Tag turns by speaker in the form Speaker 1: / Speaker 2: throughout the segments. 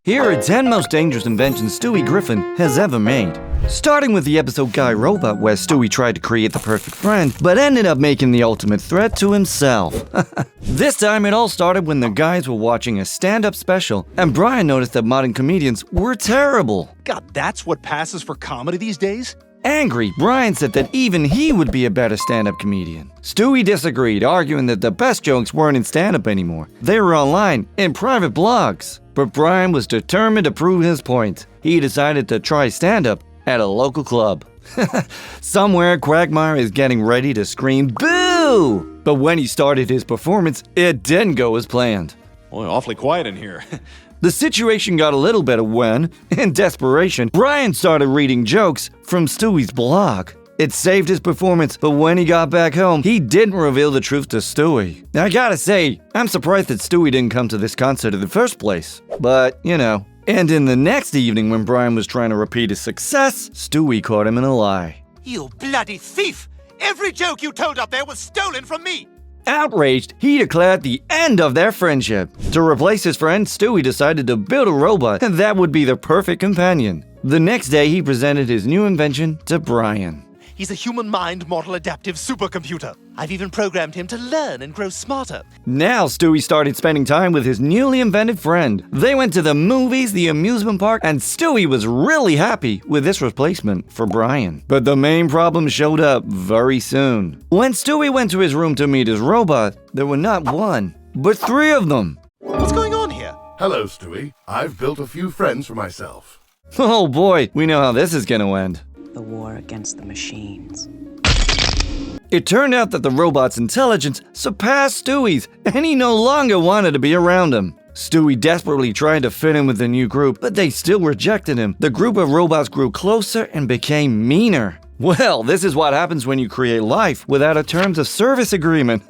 Speaker 1: Here are 10 most dangerous inventions Stewie Griffin has ever made. Starting with the episode Guy Robot, where Stewie tried to create the perfect friend, but ended up making the ultimate threat to himself. This time it all started when the guys were watching a stand-up special, and Brian noticed that modern comedians were terrible.
Speaker 2: God, that's what passes for comedy these days?
Speaker 1: Angry, Brian said that even he would be a better stand-up comedian. Stewie disagreed, arguing that the best jokes weren't in stand-up anymore. They were online, in private blogs. But Brian was determined to prove his point. He decided to try stand-up at a local club. Somewhere, Quagmire is getting ready to scream boo! But when he started his performance, it didn't go as planned.
Speaker 2: Boy, awfully quiet in here.
Speaker 1: The situation got a little better when, in desperation, Brian started reading jokes from Stewie's blog. It saved his performance, but when he got back home, he didn't reveal the truth to Stewie. I gotta say, I'm surprised that Stewie didn't come to this concert in the first place. But, you know. And in the next evening, when Brian was trying to repeat his success, Stewie caught him in a lie.
Speaker 3: You bloody thief! Every joke you told up there was stolen from me!
Speaker 1: Outraged, he declared the end of their friendship. To replace his friend, Stewie decided to build a robot that would be the perfect companion. The next day, he presented his new invention to Brian.
Speaker 3: He's a human mind model adaptive supercomputer. I've even programmed him to learn and grow smarter.
Speaker 1: Now Stewie started spending time with his newly invented friend. They went to the movies, the amusement park, and Stewie was really happy with this replacement for Brian. But the main problem showed up very soon. When Stewie went to his room to meet his robot, there were not one, but 3 of them.
Speaker 3: What's going on here?
Speaker 4: Hello, Stewie. I've built a few friends for myself.
Speaker 1: Oh boy, we know how this is gonna end.
Speaker 5: The war against the machines.
Speaker 1: It turned out that the robot's intelligence surpassed Stewie's, and he no longer wanted to be around him. Stewie desperately tried to fit in with the new group, but they still rejected him. The group of robots grew closer and became meaner. Well, this is what happens when you create life without a terms of service agreement.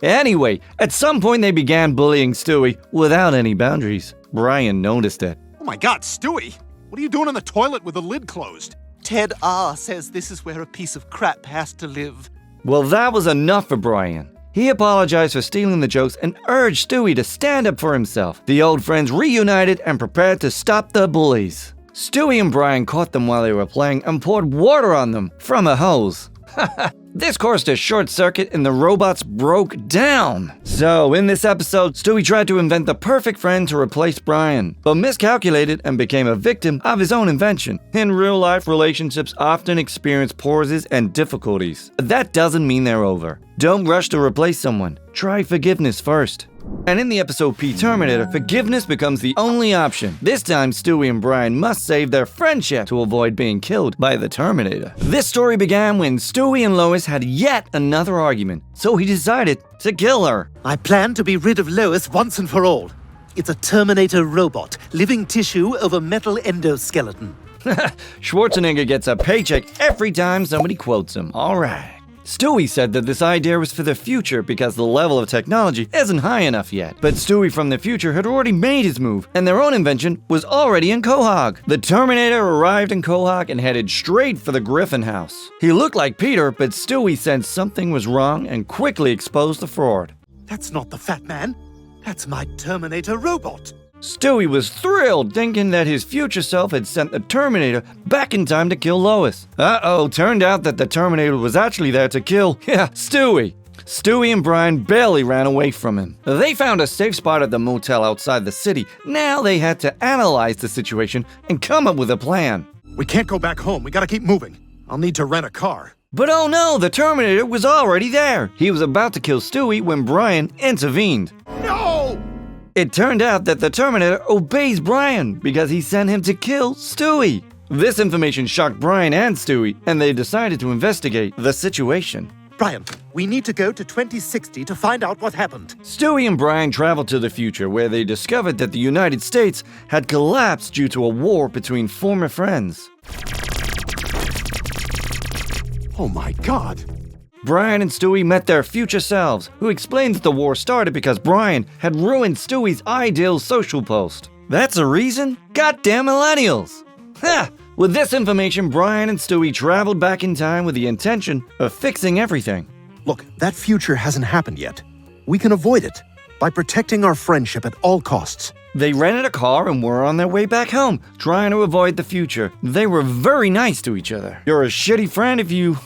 Speaker 1: Anyway, at some point they began bullying Stewie without any boundaries. Brian noticed it.
Speaker 2: Oh my God, Stewie! What are you doing in the toilet with the lid closed?
Speaker 3: Ted R. says this is where a piece of crap has to live.
Speaker 1: Well, that was enough for Brian. He apologized for stealing the jokes and urged Stewie to stand up for himself. The old friends reunited and prepared to stop the bullies. Stewie and Brian caught them while they were playing and poured water on them from a hose. This caused a short circuit and the robots broke down. So, in this episode, Stewie tried to invent the perfect friend to replace Brian, but miscalculated and became a victim of his own invention. In real life, relationships often experience pauses and difficulties. That doesn't mean they're over. Don't rush to replace someone. Try forgiveness first. And in the episode PeTerminator, forgiveness becomes the only option. This time, Stewie and Brian must save their friendship to avoid being killed by the Terminator. This story began when Stewie and Lois had yet another argument, so he decided to kill her.
Speaker 3: I plan to be rid of Lois once and for all. It's a Terminator robot, living tissue over metal endoskeleton.
Speaker 1: Schwarzenegger gets a paycheck every time somebody quotes him. All right. Stewie said that this idea was for the future because the level of technology isn't high enough yet. But Stewie from the future had already made his move, and their own invention was already in Quahog. The Terminator arrived in Quahog and headed straight for the Griffin house. He looked like Peter, but Stewie sensed something was wrong and quickly exposed the fraud.
Speaker 3: That's not the Fat Man. That's my Terminator robot.
Speaker 1: Stewie was thrilled, thinking that his future self had sent the Terminator back in time to kill Lois. Uh-oh, turned out that the Terminator was actually there to kill, Stewie. Stewie and Brian barely ran away from him. They found a safe spot at the motel outside the city. Now they had to analyze the situation and come up with a plan.
Speaker 2: We can't go back home. We gotta keep moving. I'll need to rent a car.
Speaker 1: But oh no, the Terminator was already there. He was about to kill Stewie when Brian intervened.
Speaker 2: No!
Speaker 1: It turned out that the Terminator obeys Brian because he sent him to kill Stewie. This information shocked Brian and Stewie, and they decided to investigate the situation.
Speaker 3: Brian, we need to go to 2060 to find out what happened.
Speaker 1: Stewie and Brian traveled to the future where they discovered that the United States had collapsed due to a war between former friends.
Speaker 2: Oh my God!
Speaker 1: Brian and Stewie met their future selves, who explained that the war started because Brian had ruined Stewie's ideal social post. That's a reason? Goddamn millennials! Ha! With this information, Brian and Stewie traveled back in time with the intention of fixing everything.
Speaker 2: Look, that future hasn't happened yet. We can avoid it by protecting our friendship at all costs.
Speaker 1: They rented a car and were on their way back home, trying to avoid the future. They were very nice to each other. You're a shitty friend if you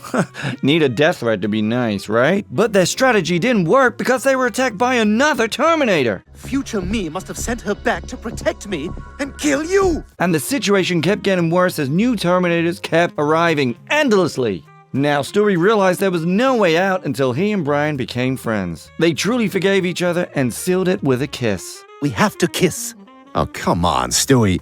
Speaker 1: need a death threat to be nice, right? But their strategy didn't work because they were attacked by another Terminator.
Speaker 3: Future me must have sent her back to protect me and kill you!
Speaker 1: And the situation kept getting worse as new Terminators kept arriving endlessly. Now, Stewie realized there was no way out until he and Brian became friends. They truly forgave each other and sealed it with a kiss.
Speaker 3: We have to kiss.
Speaker 2: Oh, come on, Stewie.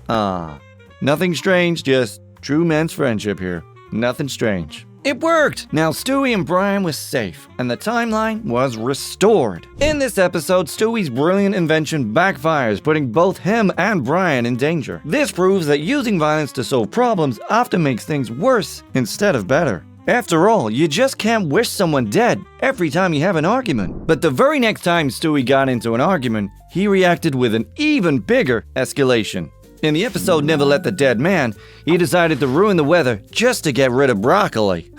Speaker 1: Nothing strange, just true men's friendship here. Nothing strange. It worked! Now Stewie and Brian were safe, and the timeline was restored. In this episode, Stewie's brilliant invention backfires, putting both him and Brian in danger. This proves that using violence to solve problems often makes things worse instead of better. After all, you just can't wish someone dead every time you have an argument. But the very next time Stewie got into an argument, he reacted with an even bigger escalation. In the episode Never Let the Dead Man, he decided to ruin the weather just to get rid of broccoli.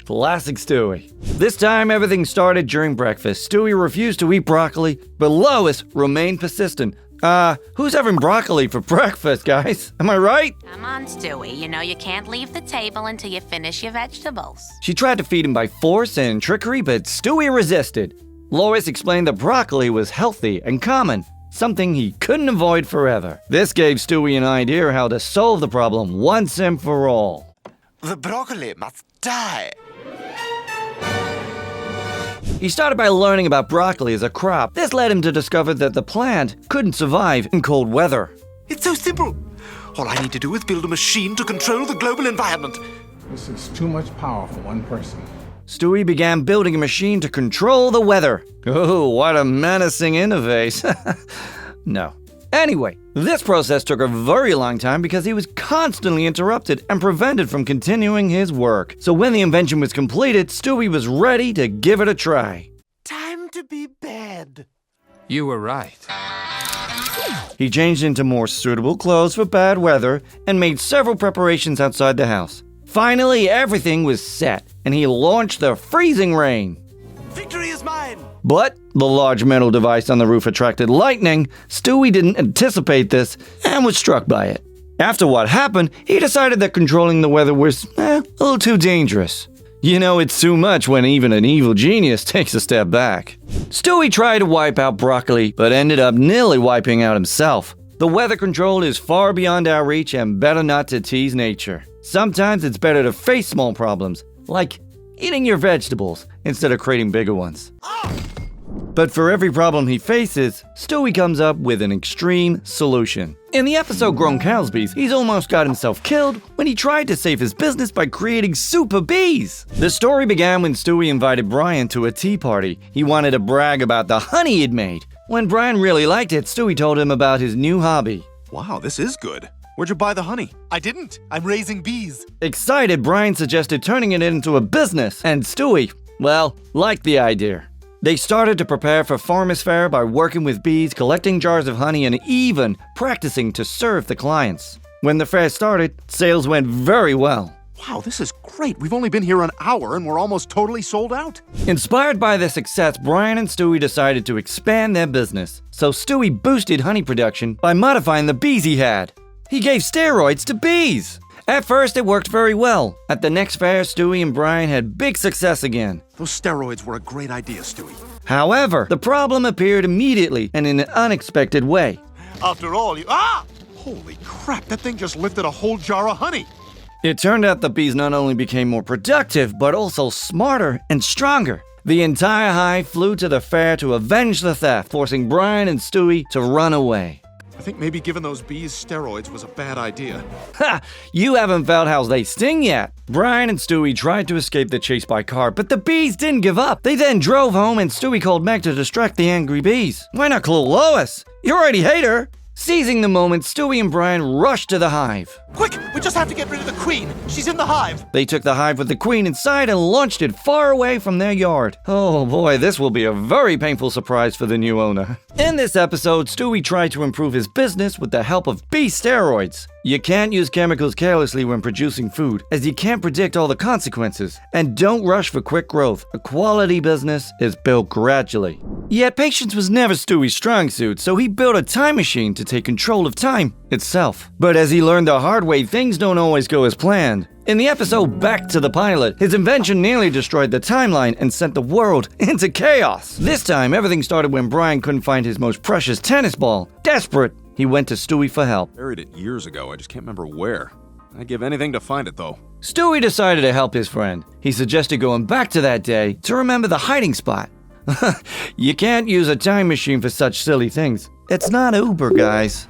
Speaker 1: Classic Stewie. This time everything started during breakfast. Stewie refused to eat broccoli, but Lois remained persistent. Who's having broccoli for breakfast, guys? Am I right?
Speaker 6: Come on, Stewie. You know you can't leave the table until you finish your vegetables.
Speaker 1: She tried to feed him by force and trickery, but Stewie resisted. Lois explained that broccoli was healthy and common, something he couldn't avoid forever. This gave Stewie an idea how to solve the problem once and for all.
Speaker 7: The broccoli must die.
Speaker 1: He started by learning about broccoli as a crop. This led him to discover that the plant couldn't survive in cold weather.
Speaker 7: It's so simple. All I need to do is build a machine to control the global environment.
Speaker 8: This is too much power for one person.
Speaker 1: Stewie began building a machine to control the weather. Oh, what a menacing interface. No. Anyway, this process took a very long time because he was constantly interrupted and prevented from continuing his work. So when the invention was completed, Stewie was ready to give it a try.
Speaker 7: Time to be bad.
Speaker 9: You were right.
Speaker 1: He changed into more suitable clothes for bad weather and made several preparations outside the house. Finally, everything was set, and he launched the freezing rain.
Speaker 7: Victory is mine.
Speaker 1: But the large metal device on the roof attracted lightning. Stewie didn't anticipate this and was struck by it. After what happened, he decided that controlling the weather was a little too dangerous. You know, it's too much when even an evil genius takes a step back. Stewie tried to wipe out broccoli, but ended up nearly wiping out himself. The weather control is far beyond our reach and better not to tease nature. Sometimes it's better to face small problems, like eating your vegetables, instead of creating bigger ones. But for every problem he faces, Stewie comes up with an extreme solution. In the episode Gronkowsbees, he's almost got himself killed when he tried to save his business by creating super bees. The story began when Stewie invited Brian to a tea party. He wanted to brag about the honey he'd made. When Brian really liked it, Stewie told him about his new hobby.
Speaker 2: Wow, this is good. Where'd you buy the honey?
Speaker 3: I didn't. I'm raising bees.
Speaker 1: Excited, Brian suggested turning it into a business, and Stewie, well, liked the idea. They started to prepare for Farmer's Fair by working with bees, collecting jars of honey, and even practicing to serve the clients. When the fair started, sales went very well.
Speaker 2: Wow, this is great. We've only been here an hour and we're almost totally sold out.
Speaker 1: Inspired by their success, Brian and Stewie decided to expand their business. So Stewie boosted honey production by modifying the bees he had. He gave steroids to bees. At first, it worked very well. At the next fair, Stewie and Brian had big success again.
Speaker 2: Those steroids were a great idea, Stewie.
Speaker 1: However, the problem appeared immediately and in an unexpected way.
Speaker 2: After all, Holy crap, that thing just lifted a whole jar of honey.
Speaker 1: It turned out the bees not only became more productive, but also smarter and stronger. The entire hive flew to the fair to avenge the theft, forcing Brian and Stewie to run away.
Speaker 2: I think maybe giving those bees steroids was a bad idea.
Speaker 1: Ha! You haven't felt how they sting yet. Brian and Stewie tried to escape the chase by car, but the bees didn't give up. They then drove home and Stewie called Meg to distract the angry bees. Why not call Lois? You already hate her. Seizing the moment, Stewie and Brian rushed to the hive.
Speaker 3: Quick, we just have to get rid of the queen. She's in the hive.
Speaker 1: They took the hive with the queen inside and launched it far away from their yard. Oh boy, this will be a very painful surprise for the new owner. In this episode, Stewie tried to improve his business with the help of bee steroids. You can't use chemicals carelessly when producing food, as you can't predict all the consequences. And don't rush for quick growth. A quality business is built gradually. Yet patience was never Stewie's strong suit, so he built a time machine to take control of time itself. But as he learned the hard way, things don't always go as planned. In the episode Back to the Pilot, his invention nearly destroyed the timeline and sent the world into chaos. This time, everything started when Brian couldn't find his most precious tennis ball. Desperate, he went to Stewie for help.
Speaker 2: Buried it years ago. I just can't remember where. I'd give anything to find it, though.
Speaker 1: Stewie decided to help his friend. He suggested going back to that day to remember the hiding spot. You can't use a time machine for such silly things. It's not Uber, guys.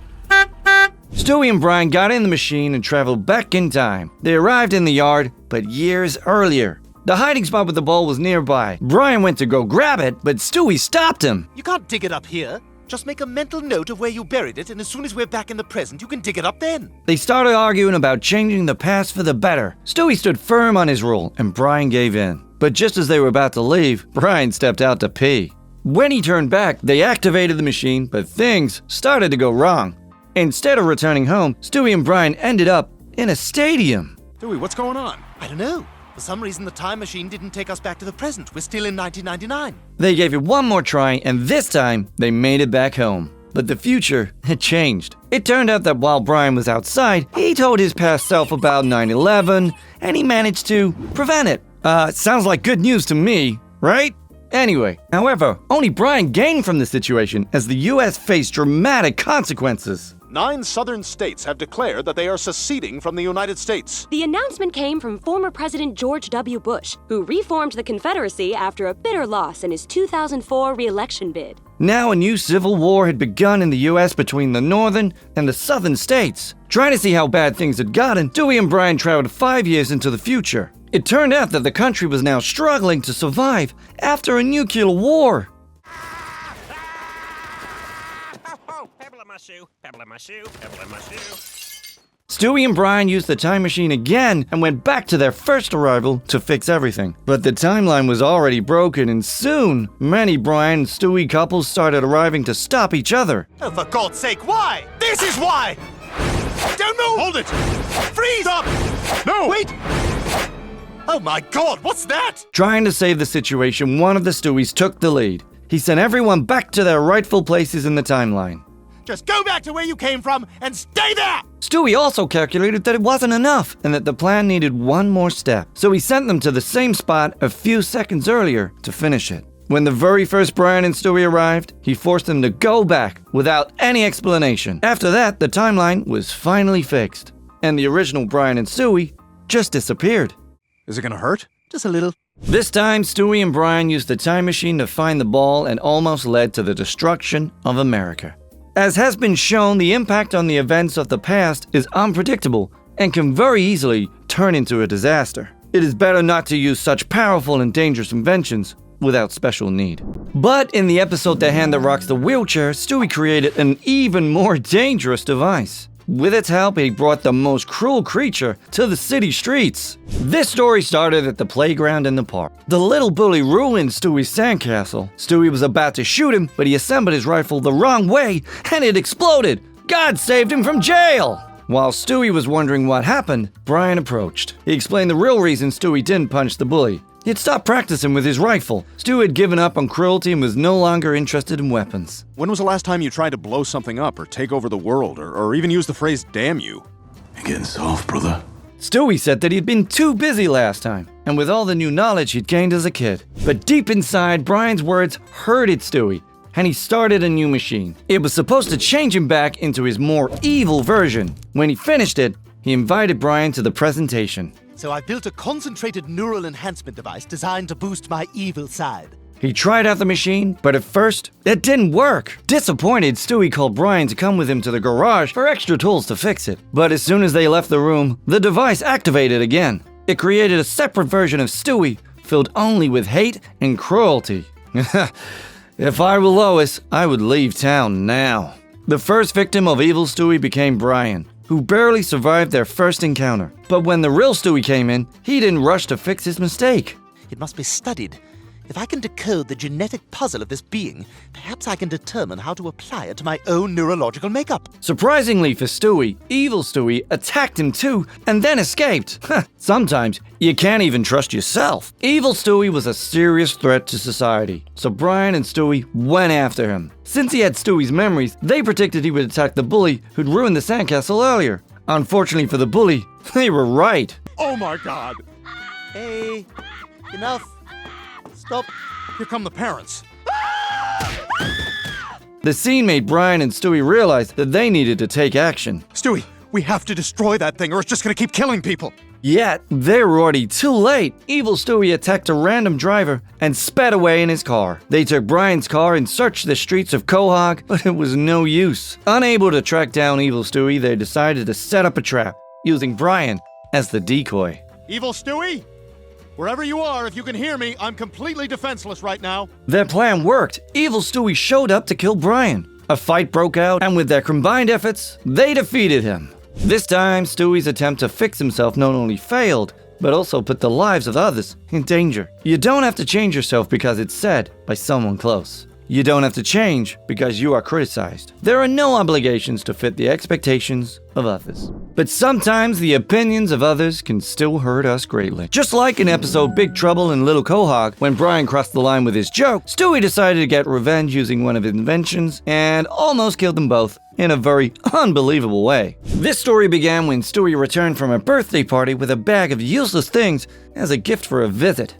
Speaker 1: Stewie and Brian got in the machine and traveled back in time. They arrived in the yard, but years earlier. The hiding spot with the ball was nearby. Brian went to go grab it, but Stewie stopped him.
Speaker 3: You can't dig it up here. Just make a mental note of where you buried it, and as soon as we're back in the present, you can dig it up then.
Speaker 1: They started arguing about changing the past for the better. Stewie stood firm on his rule, and Brian gave in. But just as they were about to leave, Brian stepped out to pee. When he turned back, they activated the machine, but things started to go wrong. Instead of returning home, Stewie and Brian ended up in a stadium.
Speaker 2: Stewie, what's going on?
Speaker 3: I don't know. For some reason, the time machine didn't take us back to the present. We're still in 1999.
Speaker 1: They gave it one more try, and this time, they made it back home. But the future had changed. It turned out that while Brian was outside, he told his past self about 9/11, and he managed to prevent it. Sounds like good news to me, right? Anyway, however, only Brian gained from the situation as the US faced dramatic consequences.
Speaker 2: 9 southern states have declared that they are seceding from the United States.
Speaker 9: The announcement came from former President George W. Bush, who reformed the Confederacy after a bitter loss in his 2004 re-election bid.
Speaker 1: Now a new civil war had begun in the US between the northern and the southern states. Trying to see how bad things had gotten, Stewie and Brian traveled 5 years into the future. It turned out that the country was now struggling to survive after a nuclear war. Stewie and Brian used the time machine again and went back to their first arrival to fix everything. But the timeline was already broken, and soon, many Brian and Stewie couples started arriving to stop each other.
Speaker 3: Oh, for God's sake, why? This is why! Don't move!
Speaker 2: Hold it!
Speaker 3: Freeze!
Speaker 2: Stop! No!
Speaker 3: Wait! Oh my God, what's that?
Speaker 1: Trying to save the situation, one of the Stewies took the lead. He sent everyone back to their rightful places in the timeline.
Speaker 3: Just go back to where you came from and stay there!
Speaker 1: Stewie also calculated that it wasn't enough and that the plan needed one more step. So he sent them to the same spot a few seconds earlier to finish it. When the very first Brian and Stewie arrived, he forced them to go back without any explanation. After that, the timeline was finally fixed, and the original Brian and Stewie just disappeared.
Speaker 2: Is it gonna hurt?
Speaker 3: Just a little.
Speaker 1: This time, Stewie and Brian used the time machine to find the ball and almost led to the destruction of America. As has been shown, the impact on the events of the past is unpredictable and can very easily turn into a disaster. It is better not to use such powerful and dangerous inventions without special need. But in the episode The Hand That Rocks the Wheelchair, Stewie created an even more dangerous device. With its help, he brought the most cruel creature to the city streets. This story started at the playground in the park. The little bully ruined Stewie's sandcastle. Stewie was about to shoot him, but he assembled his rifle the wrong way, and it exploded. God saved him from jail! While Stewie was wondering what happened, Brian approached. He explained the real reason Stewie didn't punch the bully. He had stopped practicing with his rifle. Stewie had given up on cruelty and was no longer interested in weapons.
Speaker 2: When was the last time you tried to blow something up or take over the world or even use the phrase damn you?
Speaker 7: You're getting soft, brother.
Speaker 1: Stewie said that he'd been too busy last time, and with all the new knowledge he'd gained as a kid. But deep inside, Brian's words hurted Stewie, and he started a new machine. It was supposed to change him back into his more evil version. When he finished it, he invited Brian to the presentation.
Speaker 3: So I built a concentrated neural enhancement device designed to boost my evil side.
Speaker 1: He tried out the machine, but at first, it didn't work. Disappointed, Stewie called Brian to come with him to the garage for extra tools to fix it. But as soon as they left the room, the device activated again. It created a separate version of Stewie, filled only with hate and cruelty. If I were Lois, I would leave town now. The first victim of evil Stewie became Brian, who barely survived their first encounter. But when the real Stewie came in, he didn't rush to fix his mistake.
Speaker 3: It must be studied. If I can decode the genetic puzzle of this being, perhaps I can determine how to apply it to my own neurological makeup.
Speaker 1: Surprisingly for Stewie, evil Stewie attacked him too and then escaped. Sometimes you can't even trust yourself. Evil Stewie was a serious threat to society, so Brian and Stewie went after him. Since he had Stewie's memories, they predicted he would attack the bully who'd ruined the sandcastle earlier. Unfortunately for the bully, they were right.
Speaker 2: Oh my God!
Speaker 3: Hey, enough. Stop.
Speaker 2: Here come the parents.
Speaker 1: The scene made Brian and Stewie realize that they needed to take action.
Speaker 2: Stewie, we have to destroy that thing or it's just gonna keep killing people.
Speaker 1: Yet, they were already too late. Evil Stewie attacked a random driver and sped away in his car. They took Brian's car and searched the streets of Quahog, but it was no use. Unable to track down Evil Stewie, they decided to set up a trap, using Brian as the decoy.
Speaker 2: Evil Stewie? Wherever you are, if you can hear me, I'm completely defenseless right now.
Speaker 1: Their plan worked. Evil Stewie showed up to kill Brian. A fight broke out, and with their combined efforts, they defeated him. This time, Stewie's attempt to fix himself not only failed, but also put the lives of others in danger. You don't have to change yourself because it's said by someone close. You don't have to change because you are criticized. There are no obligations to fit the expectations of others. But sometimes the opinions of others can still hurt us greatly. Just like in episode Big Trouble in Little Quahog, when Brian crossed the line with his joke, Stewie decided to get revenge using one of his inventions and almost killed them both in a very unbelievable way. This story began when Stewie returned from a birthday party with a bag of useless things as a gift for a visit.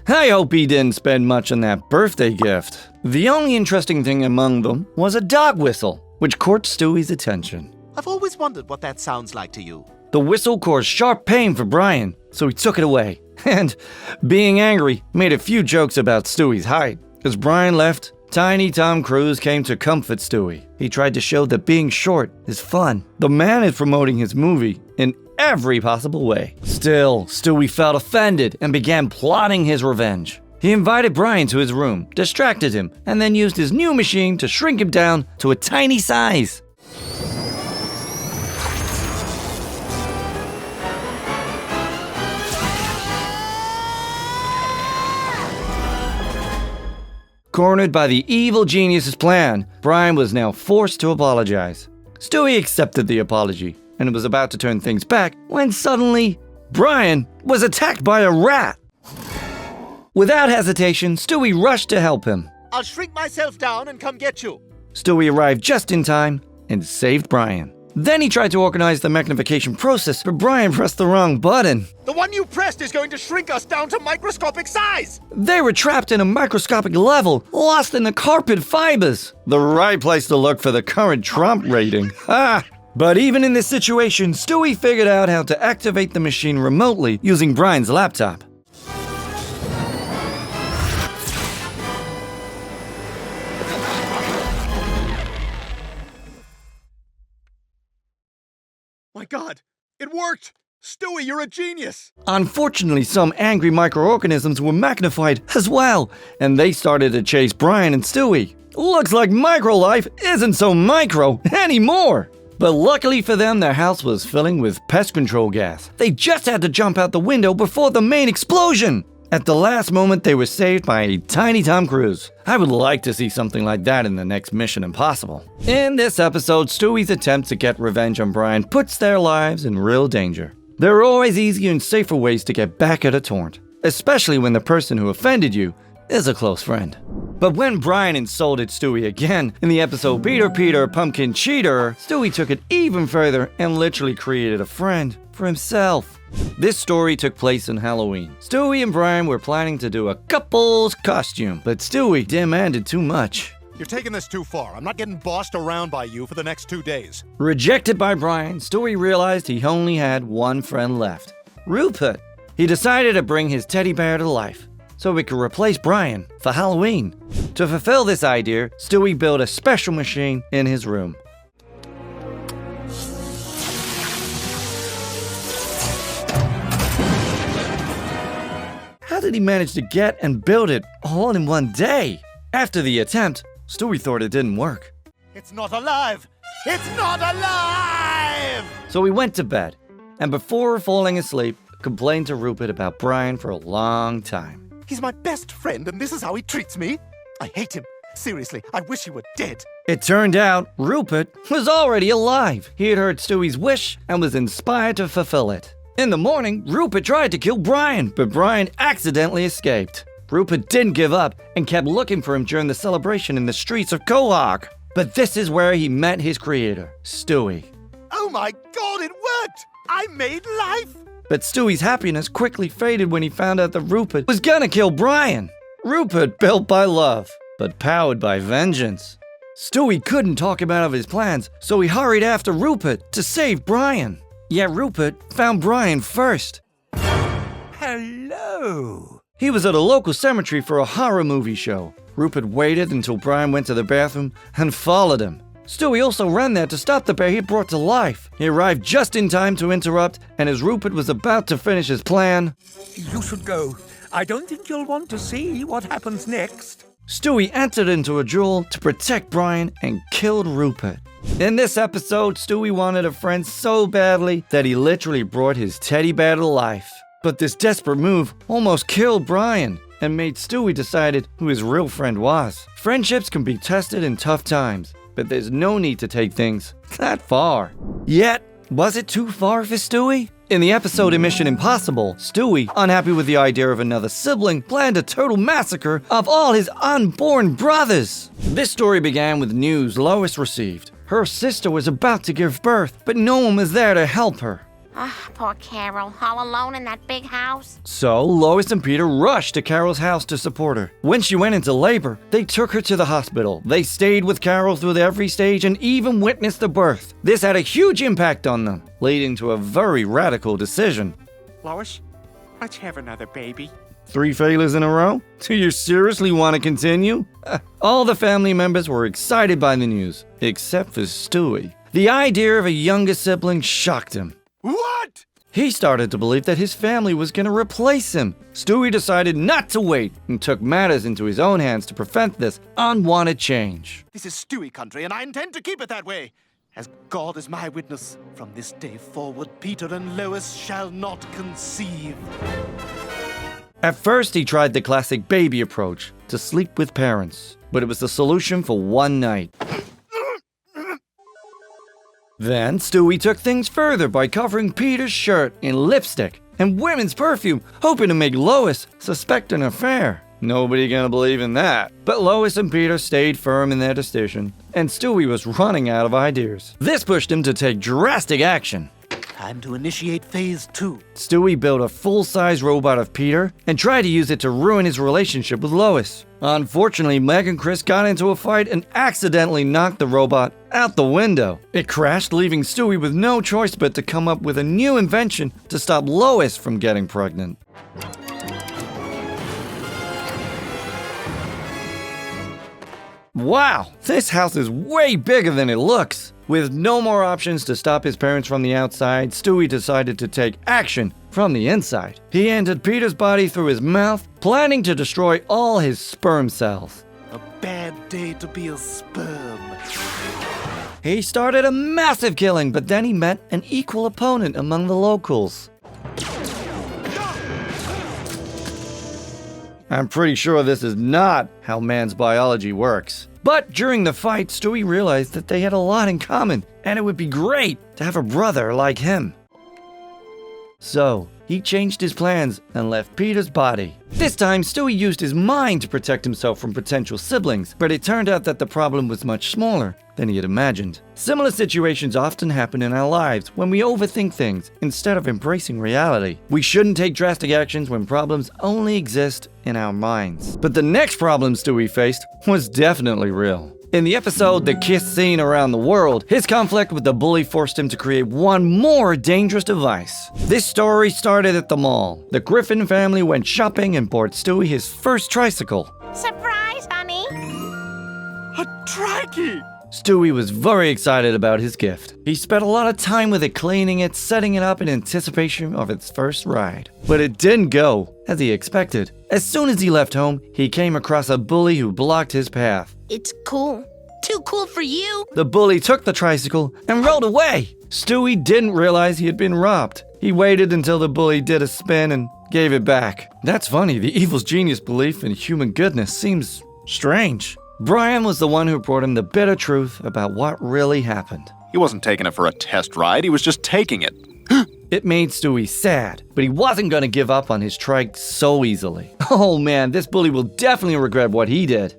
Speaker 1: I hope he didn't spend much on that birthday gift. The only interesting thing among them was a dog whistle, which caught Stewie's attention.
Speaker 3: I've always wondered what that sounds like to you.
Speaker 1: The whistle caused sharp pain for Brian, so he took it away. And, being angry, made a few jokes about Stewie's height. As Brian left, Tiny Tom Cruise came to comfort Stewie. He tried to show that being short is fun. The man is promoting his movie in every possible way. Still, Stewie felt offended and began plotting his revenge. He invited Brian to his room, distracted him, and then used his new machine to shrink him down to a tiny size. Cornered by the evil genius's plan, Brian was now forced to apologize. Stewie accepted the apology and was about to turn things back when suddenly, Brian was attacked by a rat. Without hesitation, Stewie rushed to help him.
Speaker 3: I'll shrink myself down and come get you.
Speaker 1: Stewie arrived just in time and saved Brian. Then he tried to organize the magnification process, but Brian pressed the wrong button.
Speaker 2: The one you pressed is going to shrink us down to microscopic size!
Speaker 1: They were trapped in a microscopic level, lost in the carpet fibers. The right place to look for the current Trump rating. But even in this situation, Stewie figured out how to activate the machine remotely using Brian's laptop.
Speaker 2: My God, it worked! Stewie, you're a genius!
Speaker 1: Unfortunately, some angry microorganisms were magnified as well, and they started to chase Brian and Stewie. Looks like microlife isn't so micro anymore! But luckily for them, their house was filling with pest control gas. They just had to jump out the window before the main explosion! At the last moment, they were saved by a tiny Tom Cruise. I would like to see something like that in the next Mission Impossible. In this episode, Stewie's attempt to get revenge on Brian puts their lives in real danger. There are always easier and safer ways to get back at a taunt, especially when the person who offended you is a close friend. But when Brian insulted Stewie again in the episode PeTerminator PumpkinCheater, Stewie took it even further and literally created a friend for himself. This story took place on Halloween. Stewie and Brian were planning to do a couple's costume, but Stewie demanded too much.
Speaker 2: You're taking this too far. I'm not getting bossed around by you for the next 2 days.
Speaker 1: Rejected by Brian, Stewie realized he only had one friend left, Rupert. He decided to bring his teddy bear to life so he could replace Brian for Halloween. To fulfill this idea, Stewie built a special machine in his room. How did he manage to get and build it all in one day? After the attempt, Stewie thought it didn't work.
Speaker 2: It's not alive! It's not alive!
Speaker 1: So he went to bed, and before falling asleep, complained to Rupert about Brian for a long time.
Speaker 3: He's my best friend, and this is how he treats me? I hate him. Seriously, I wish he were dead.
Speaker 1: It turned out Rupert was already alive. He had heard Stewie's wish and was inspired to fulfill it. In the morning, Rupert tried to kill Brian, but Brian accidentally escaped. Rupert didn't give up and kept looking for him during the celebration in the streets of Quahog. But this is where he met his creator, Stewie.
Speaker 3: Oh my God, it worked! I made life!
Speaker 1: But Stewie's happiness quickly faded when he found out that Rupert was gonna kill Brian. Rupert built by love, but powered by vengeance. Stewie couldn't talk him out of his plans, so he hurried after Rupert to save Brian. Yet Rupert found Brian first.
Speaker 3: Hello!
Speaker 1: He was at a local cemetery for a horror movie show. Rupert waited until Brian went to the bathroom and followed him. Stewie also ran there to stop the bear he brought to life. He arrived just in time to interrupt, and as Rupert was about to finish his plan,
Speaker 10: You should go. I don't think you'll want to see what happens next.
Speaker 1: Stewie entered into a duel to protect Brian and killed Rupert. In this episode, Stewie wanted a friend so badly that he literally brought his teddy bear to life. But this desperate move almost killed Brian and made Stewie decide who his real friend was. Friendships can be tested in tough times, but there's no need to take things that far. Yet, was it too far for Stewie? In the episode Emission Impossible, Stewie, unhappy with the idea of another sibling, planned a total massacre of all his unborn brothers. This story began with news Lois received. Her sister was about to give birth, but no one was there to help her.
Speaker 6: Poor Carol, all alone in that big house.
Speaker 1: So, Lois and Peter rushed to Carol's house to support her. When she went into labor, they took her to the hospital. They stayed with Carol through every stage and even witnessed the birth. This had a huge impact on them, leading to a very radical decision.
Speaker 10: Lois, let's have another baby.
Speaker 1: 3 failures in a row? Do you seriously want to continue? All the family members were excited by the news, except for Stewie. The idea of a younger sibling shocked him.
Speaker 2: What?
Speaker 1: He started to believe that his family was going to replace him. Stewie decided not to wait and took matters into his own hands to prevent this unwanted change.
Speaker 3: This is Stewie country, and I intend to keep it that way. As God is my witness, from this day forward, Peter and Lois shall not conceive.
Speaker 1: At first, he tried the classic baby approach, to sleep with parents, but it was the solution for one night. Then, Stewie took things further by covering Peter's shirt in lipstick and women's perfume, hoping to make Lois suspect an affair. Nobody gonna believe in that. But Lois and Peter stayed firm in their decision, and Stewie was running out of ideas. This pushed him to take drastic action.
Speaker 3: Time to initiate phase 2.
Speaker 1: Stewie built a full-size robot of Peter and tried to use it to ruin his relationship with Lois. Unfortunately, Meg and Chris got into a fight and accidentally knocked the robot out the window. It crashed, leaving Stewie with no choice but to come up with a new invention to stop Lois from getting pregnant. Wow, this house is way bigger than it looks. With no more options to stop his parents from the outside, Stewie decided to take action from the inside. He entered Peter's body through his mouth, planning to destroy all his sperm cells.
Speaker 3: A bad day to be a sperm.
Speaker 1: He started a massive killing, but then he met an equal opponent among the locals. I'm pretty sure this is not how man's biology works. But during the fight, Stewie realized that they had a lot in common, and it would be great to have a brother like him. So, he changed his plans and left Peter's body. This time, Stewie used his mind to protect himself from potential siblings, but it turned out that the problem was much smaller than he had imagined. Similar situations often happen in our lives when we overthink things instead of embracing reality. We shouldn't take drastic actions when problems only exist in our minds. But the next problem Stewie faced was definitely real. In the episode The Kiss Scene Around the World, his conflict with the bully forced him to create one more dangerous device. This story started at the mall. The Griffin family went shopping and bought Stewie his first tricycle.
Speaker 6: Surprise, honey!
Speaker 2: A trikey!
Speaker 1: Stewie was very excited about his gift. He spent a lot of time with it, cleaning it, setting it up in anticipation of its first ride. But it didn't go as he expected. As soon as he left home, he came across a bully who blocked his path.
Speaker 6: It's cool. Too cool for you.
Speaker 1: The bully took the tricycle and rode away. Stewie didn't realize he had been robbed. He waited until the bully did a spin and gave it back. That's funny, the evil's genius belief in human goodness seems strange. Brian was the one who brought him the bitter truth about what really happened.
Speaker 2: He wasn't taking it for a test ride, he was just taking it.
Speaker 1: It made Stewie sad, but he wasn't going to give up on his trike so easily. Oh man, this bully will definitely regret what he did.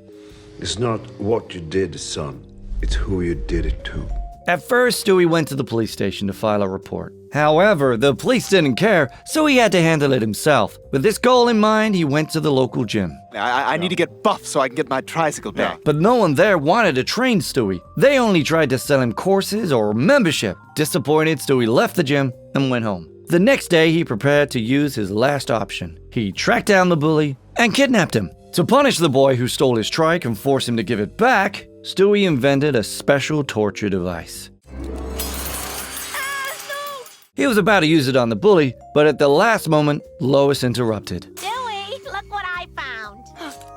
Speaker 11: It's not what you did, son. It's who you did it to.
Speaker 1: At first, Stewie went to the police station to file a report. However, the police didn't care, so he had to handle it himself. With this goal in mind, he went to the local gym.
Speaker 3: I need to get buff so I can get my tricycle back.
Speaker 1: But no one there wanted to train Stewie. They only tried to sell him courses or membership. Disappointed, Stewie left the gym and went home. The next day, he prepared to use his last option. He tracked down the bully and kidnapped him. To punish the boy who stole his trike and force him to give it back, Stewie invented a special torture device. He was about to use it on the bully, but at the last moment, Lois interrupted.
Speaker 6: Stewie, look what I found.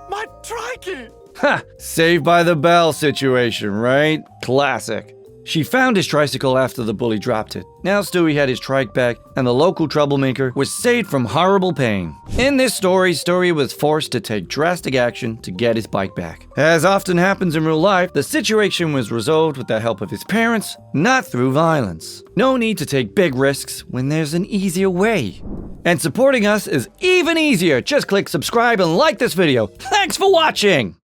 Speaker 3: My trikey!
Speaker 1: Ha! Saved by the bell situation, right? Classic. She found his tricycle after the bully dropped it. Now Stewie had his trike back, and the local troublemaker was saved from horrible pain. In this story, Stewie was forced to take drastic action to get his bike back. As often happens in real life, the situation was resolved with the help of his parents, not through violence. No need to take big risks when there's an easier way. And supporting us is even easier. Just click subscribe and like this video. Thanks for watching!